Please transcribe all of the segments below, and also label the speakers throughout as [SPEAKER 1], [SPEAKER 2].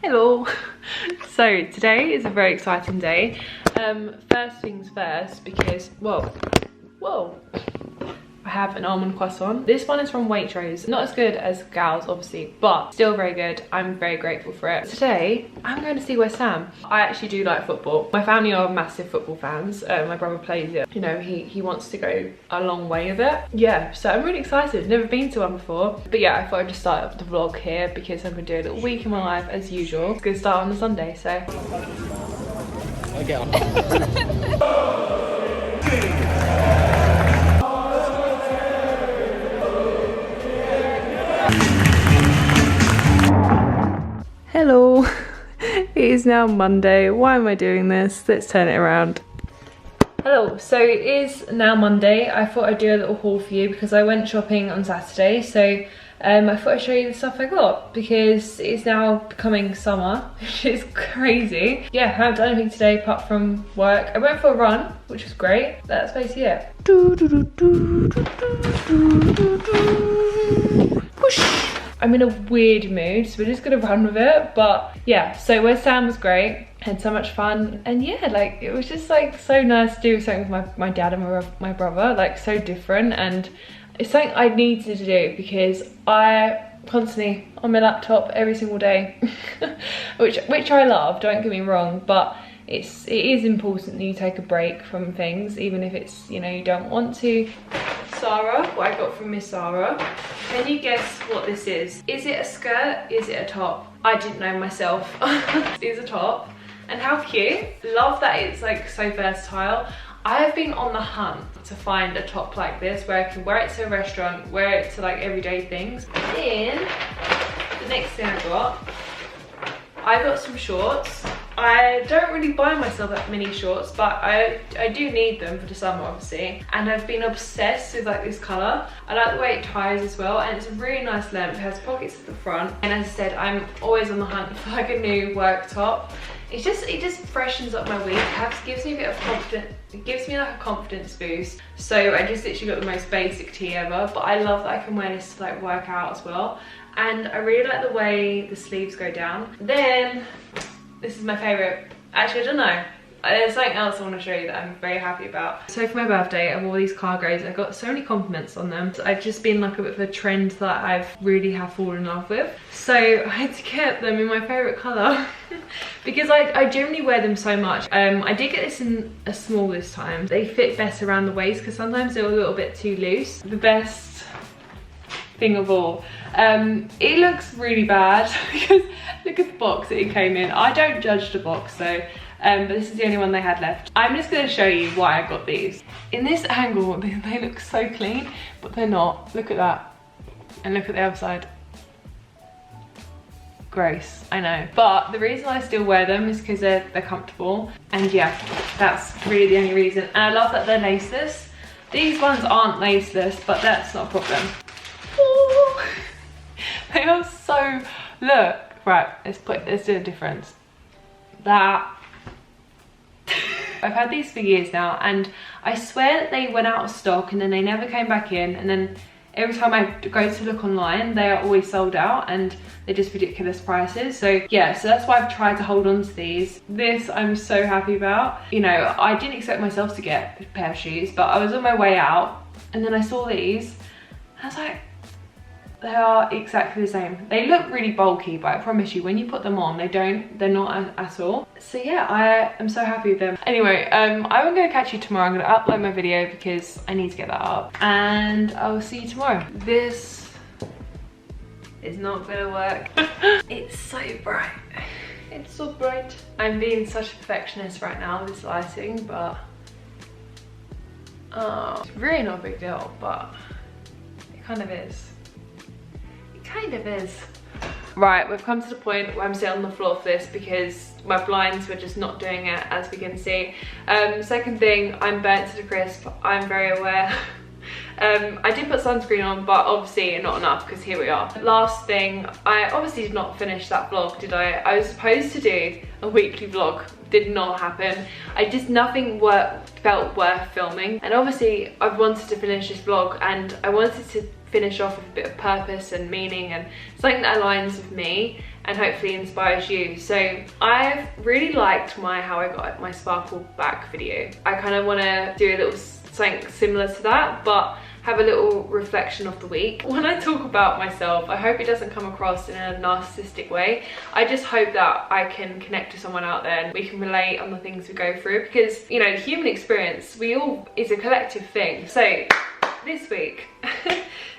[SPEAKER 1] Hello. So today is a very exciting day. First things first, because whoa, I have an almond croissant. This one is from Waitrose. Not as good as Gal's, obviously, but still very good. I'm very grateful for it. Today, I'm going to see West Ham. I actually do like football. My family are massive football fans. My brother plays it. You know, he wants to go a long way with it. Yeah, so I'm really excited. Never been to one before. But yeah, I thought I'd just start up the vlog here because I'm going to do a little week in my life as usual. It's going to start on a Sunday, so.
[SPEAKER 2] Okay.
[SPEAKER 1] Hello. It is now Monday. Why am I doing this? Let's turn it around. Hello, so it is now Monday. I thought I'd do a little haul for you because I went shopping on Saturday, so I thought I'd show you the stuff I got because it's now becoming summer, which is crazy. Yeah, I haven't done anything today apart from work. I went for a run, which was great. That's basically it. Whoosh. I'm in a weird mood, so we're just gonna run with it. But yeah, so West Ham was great, had so much fun, and yeah, like it was just like so nice to do something with my dad and my brother, like so different, and it's something I needed to do because I constantly on my laptop every single day, which I love, don't get me wrong, but it is important that you take a break from things, even if it's, you know, you don't want to. Sarah, what I got from Miss Sarah. Can you guess what this is? Is it a skirt? Is it a top? I didn't know myself. It is a top. And how cute. Love that it's like so versatile. I have been on the hunt to find a top like this where I can wear it to a restaurant, wear it to like everyday things. Then the next thing I got some shorts. I don't really buy myself that many shorts, but I do need them for the summer, obviously. And I've been obsessed with like this colour. I like the way it ties as well, and it's a really nice length. It has pockets at the front. And as I said, I'm always on the hunt for like a new work top. It just freshens up my week. It gives me a bit of confidence. It gives me like a confidence boost. So I just literally got the most basic tee ever, but I love that I can wear this to like work out as well. And I really like the way the sleeves go down. Then this is my favourite. Actually, I don't know. There's something else I want to show you that I'm very happy about. So for my birthday, I wore these cargos. I got so many compliments on them. So I've just been like a bit of a trend that I've really have fallen in love with. So I had to get them in my favourite colour because I generally wear them so much. I did get this in a small this time. They fit best around the waist because sometimes they're a little bit too loose. The best thing of all. It looks really bad because look at the box that it came in. I don't judge the box though, but this is the only one they had left. I'm just going to show you why I got these. In this angle, they look so clean, but they're not. Look at that. And look at the other side. Gross, I know. But the reason I still wear them is because they're comfortable. And yeah, that's really the only reason. And I love that they're laceless. These ones aren't laceless, but that's not a problem. Ooh. They are so, look, right, let's do a difference. That, I've had these for years now, and I swear that they went out of stock and then they never came back in, and then every time I go to look online, they are always sold out and they're just ridiculous prices. So yeah, so that's why I've tried to hold on to these. This I'm so happy about. You know, I didn't expect myself to get a pair of shoes, but I was on my way out and then I saw these. I was like, they are exactly the same. They look really bulky, but I promise you, when you put them on, they're not at all. So yeah, I am so happy with them. Anyway, I'm gonna catch you tomorrow. I'm gonna upload my video because I need to get that up. And I will see you tomorrow. This is not gonna work. It's so bright. It's so bright. I'm being such a perfectionist right now with this lighting, but it's really not a big deal, but it kind of is. Kind of is. Right, we've come to the point where I'm sitting on the floor for this because my blinds were just not doing it, as we can see. Second thing, I'm burnt to the crisp. I'm very aware. I did put sunscreen on, but obviously not enough because here we are. Last thing, I obviously did not finish that vlog, did I? I was supposed to do a weekly vlog. Did not happen. Nothing felt worth filming, and obviously I've wanted to finish this vlog and I wanted to finish off with a bit of purpose and meaning and something that aligns with me and hopefully inspires you. So I've really liked my how I got my sparkle back video. I kind of want to do a little something similar to that, but have a little reflection of the week. When I talk about myself, I hope it doesn't come across in a narcissistic way. I just hope that I can connect to someone out there and we can relate on the things we go through, because you know, the human experience, we all, is a collective thing. So this week,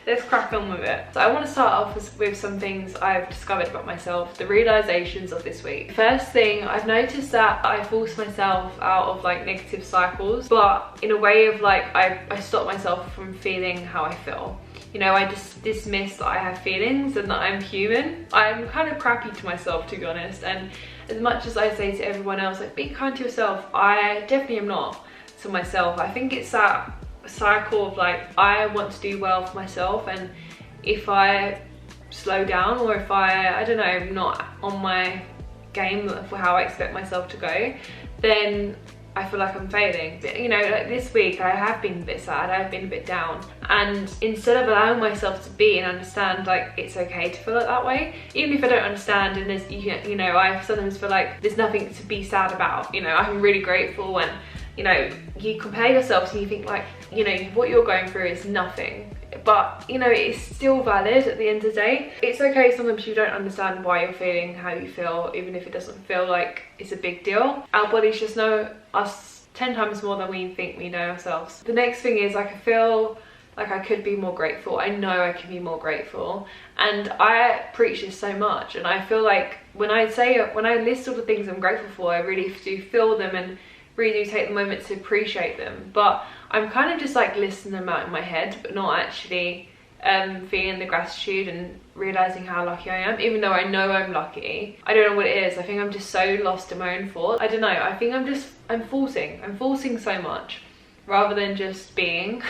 [SPEAKER 1] let's crack on with it. So I want to start off with some things I've discovered about myself, the realizations of this week. First thing, I've noticed that I force myself out of like negative cycles, but in a way of like, I stop myself from feeling how I feel. You know, I just dismiss that I have feelings and that I'm human. I'm kind of crappy to myself, to be honest, and as much as I say to everyone else, like, be kind to yourself, I definitely am not to myself. I think it's that cycle of like, I want to do well for myself, and if I slow down, or if I don't know, I'm not on my game for how I expect myself to go, then I feel like I'm failing. But, you know, like this week I have been a bit sad, I've been a bit down, and instead of allowing myself to be and understand like it's okay to feel it that way, even if I don't understand, and there's, you know, I sometimes feel like there's nothing to be sad about. You know, I'm really grateful when, you know, you compare yourself and you think like, you know, what you're going through is nothing, but you know, it's still valid at the end of the day. It's okay sometimes you don't understand why you're feeling how you feel, even if it doesn't feel like it's a big deal. Our bodies just know us 10 times more than we think we know ourselves. The next thing is like, I feel like I could be more grateful. I know I can be more grateful, and I preach this so much, and I feel like when I list all the things I'm grateful for, I really do feel them and really do take the moment to appreciate them, but I'm kind of just like listing them out in my head, but not actually feeling the gratitude and realizing how lucky I am, even though I know I'm lucky. I don't know what it is. I think I'm just so lost in my own thoughts. I don't know, I think I'm forcing so much rather than just being.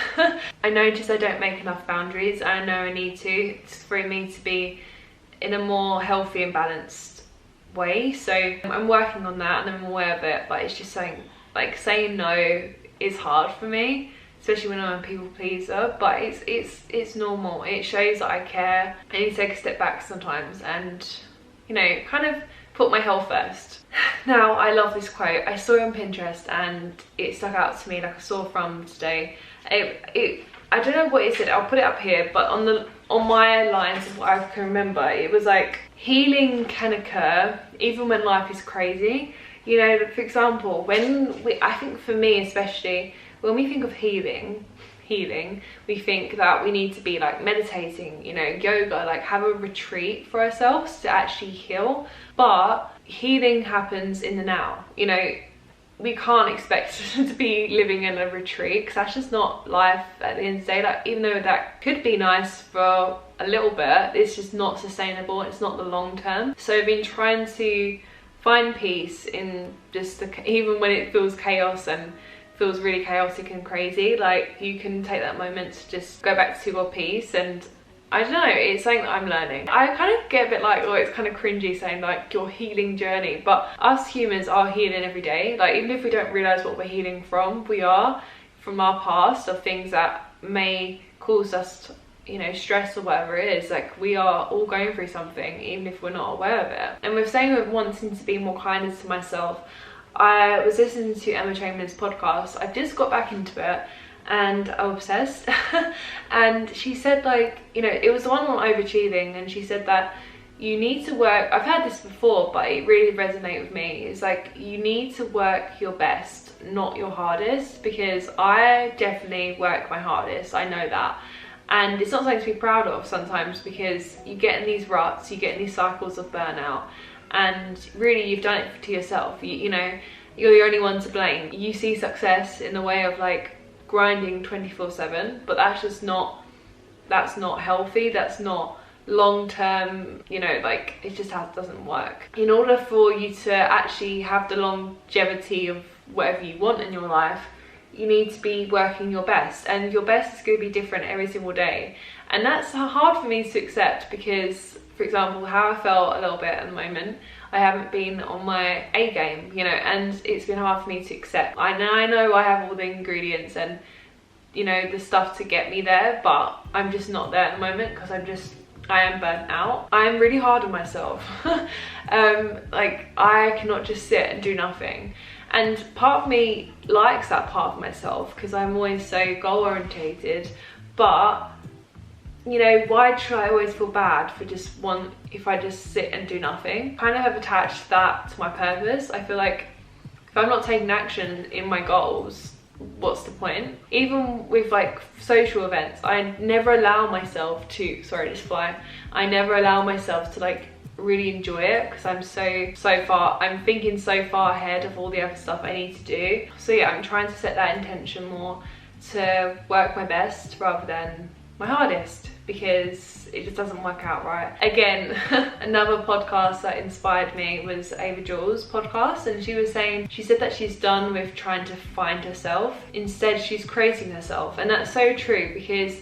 [SPEAKER 1] I notice I don't make enough boundaries. I know I need to. It's for me to be in a more healthy and balanced way, so I'm working on that and I'm aware of it, but it's just like saying no is hard for me, especially when I'm a people pleaser, but it's normal. It shows that I care. I need to take a step back sometimes and, you know, kind of put my health first. Now, I love this quote. I saw it on Pinterest and it stuck out to me like a sore thumb today. I don't know what it said, I'll put it up here, but on my lines of what I can remember, it was like, healing can occur even when life is crazy. You know, for example, I think for me especially, when we think of healing, we think that we need to be like meditating, you know, yoga, like have a retreat for ourselves to actually heal. But healing happens in the now. You know, we can't expect to be living in a retreat, because that's just not life at the end of the day. Like, even though that could be nice for a little bit, it's just not sustainable. It's not the long term. So I've been trying to find peace in just even when it feels chaos and feels really chaotic and crazy. Like, you can take that moment to just go back to your peace. And I don't know, it's something that I'm learning. I kind of get a bit like, oh, it's kind of cringy saying like your healing journey, but us humans are healing every day. Like, even if we don't realize what we're healing from, we are from our past, of things that may cause us, you know, stress or whatever it is. Like, we are all going through something, even if we're not aware of it. And with saying with wanting to be more kinder to myself, I was listening to Emma Chamberlain's podcast. I've just got back into it and I'm obsessed. And she said, like, you know, it was the one on overachieving, and she said that you need to work, I've heard this before, but it really resonated with me. It's like, you need to work your best, not your hardest, because I definitely work my hardest, I know that. And it's not something to be proud of sometimes, because you get in these ruts, you get in these cycles of burnout, and really you've done it to yourself. You know, you're the only one to blame. You see success in the way of like grinding 24/7, but that's just not, that's not healthy, that's not long-term, you know, like it just doesn't work. In order for you to actually have the longevity of whatever you want in your life, you need to be working your best, and your best is going to be different every single day. And that's hard for me to accept, because, for example, how I felt a little bit at the moment, I haven't been on my A game, you know, and it's been hard for me to accept. I know I have all the ingredients, and you know, the stuff to get me there, but I'm just not there at the moment because I am burnt out. I'm really hard on myself. Like, I cannot just sit and do nothing. And part of me likes that part of myself because I'm always so goal orientated, but you know, why should I always feel bad for if I just sit and do nothing? Kind of have attached that to my purpose. I feel like if I'm not taking action in my goals, what's the point? Even with like social events, I never allow myself to, I never allow myself to like really enjoy it because I'm thinking so far ahead of all the other stuff I need to do. So yeah, I'm trying to set that intention more to work my best rather than my hardest, because it just doesn't work out right. Again, another podcast that inspired me was Ava Jules' podcast, and she said that she's done with trying to find herself. Instead, she's creating herself. And that's so true, because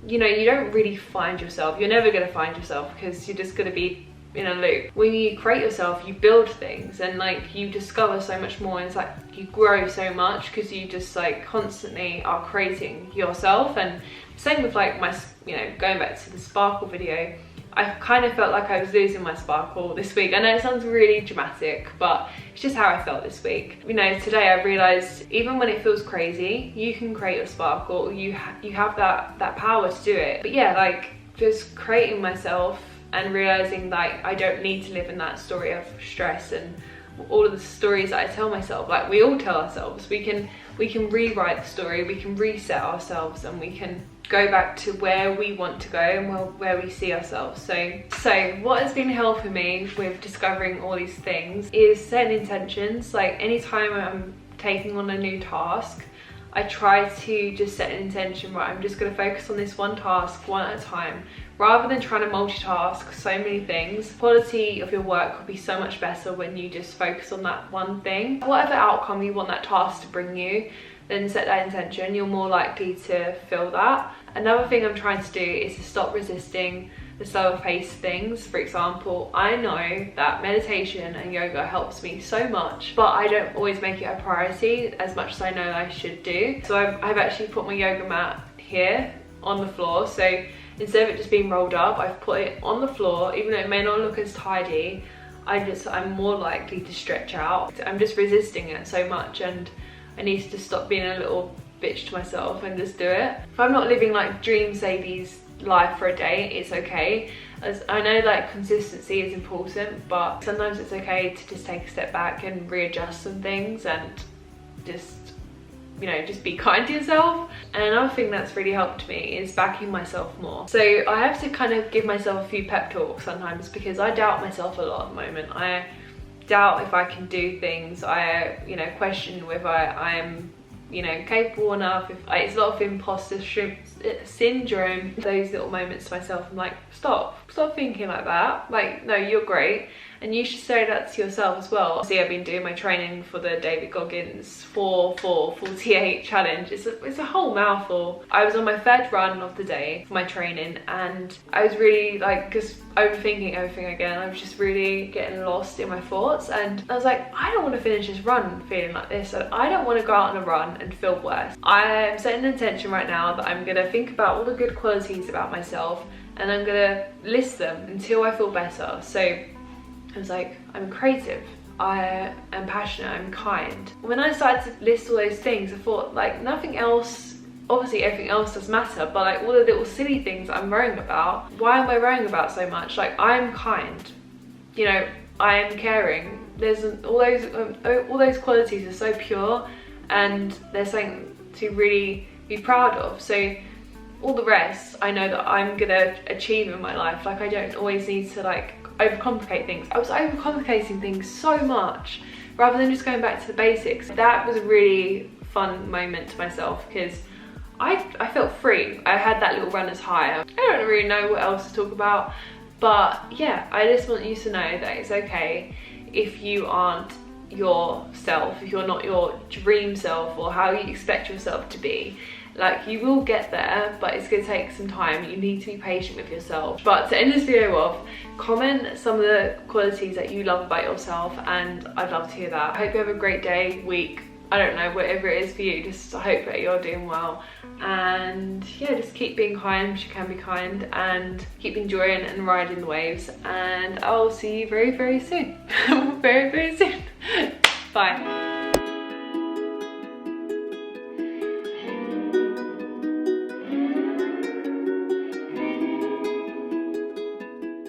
[SPEAKER 1] you know, you don't really find yourself. You're never going to find yourself because you're just going to be in a loop. When you create yourself, you build things, and like you discover so much more, and it's like you grow so much because you just like constantly are creating yourself. And same with like my, you know, going back to the sparkle video, I kind of felt like I was losing my sparkle this week. I know it sounds really dramatic, but it's just how I felt this week. You know, today I realized even when it feels crazy, you can create your sparkle. You have that power to do it. But yeah, like just creating myself and realizing like I don't need to live in that story of stress and all of the stories that I tell myself. Like we all tell ourselves, we can rewrite the story, we can reset ourselves, and we can go back to where we want to go and where we see ourselves. So what has been helping me with discovering all these things is setting intentions. Like anytime I'm taking on a new task, I try to just set an intention, right, I'm just going to focus on this one task one at a time, rather than trying to multitask so many things. The quality of your work will be so much better when you just focus on that one thing. Whatever outcome you want that task to bring you, then set that intention. You're more likely to feel that. Another thing I'm trying to do is to stop resisting the slower paced things. For example, I know that meditation and yoga helps me so much, but I don't always make it a priority as much as I know I should do. So I've actually put my yoga mat here on the floor. So instead of it just being rolled up, I've put it on the floor. Even though it may not look as tidy, I'm more likely to stretch out. I'm just resisting it so much, and I need to stop being a little bitch to myself and just do it. If I'm not living like dream Sadie's life for a day, it's okay. As I know like consistency is important, but sometimes it's okay to just take a step back and readjust some things and just, you know, just be kind to yourself. And another thing that's really helped me is backing myself more. So I have to kind of give myself a few pep talks sometimes, because I doubt myself a lot at the moment. I doubt if I can do things. I, you know, question whether I am, you know, capable enough. It's a lot of imposter syndrome. Those little moments to myself, I'm like, stop thinking like that. Like, no, you're great. And you should say that to yourself as well. See, I've been doing my training for the David Goggins 4-4-48 challenge. It's a whole mouthful. I was on my third run of the day for my training, and I was really like just overthinking everything again. I was just really getting lost in my thoughts, and I was like, I don't want to finish this run feeling like this. I don't want to go out on a run and feel worse. I am setting an intention right now that I'm gonna think about all the good qualities about myself, and I'm gonna list them until I feel better. So I was like, I'm creative, I am passionate, I'm kind. When I started to list all those things, I thought like nothing else, obviously everything else does matter, but like all the little silly things I'm worrying about, why am I worrying about so much? Like, I'm kind, you know, I am caring. There's all those qualities are so pure, and there's something to really be proud of. So all the rest, I know that I'm gonna achieve in my life. Like, I don't always need to like overcomplicate things. I was overcomplicating things so much rather than just going back to the basics. That was a really fun moment to myself, because I felt free. I had that little runner's high. I don't really know what else to talk about, but yeah, I just want you to know that it's okay if you aren't yourself, if you're not your dream self or how you expect yourself to be. Like, you will get there, but it's gonna take some time. You need to be patient with yourself. But to end this video off, comment some of the qualities that you love about yourself, and I'd love to hear that. I hope you have a great day, week, I don't know, whatever it is for you, just I hope that you're doing well. And yeah, just keep being kind, because you can be kind, and keep enjoying and riding the waves. And I'll see you very, very soon. Very, very soon. Bye.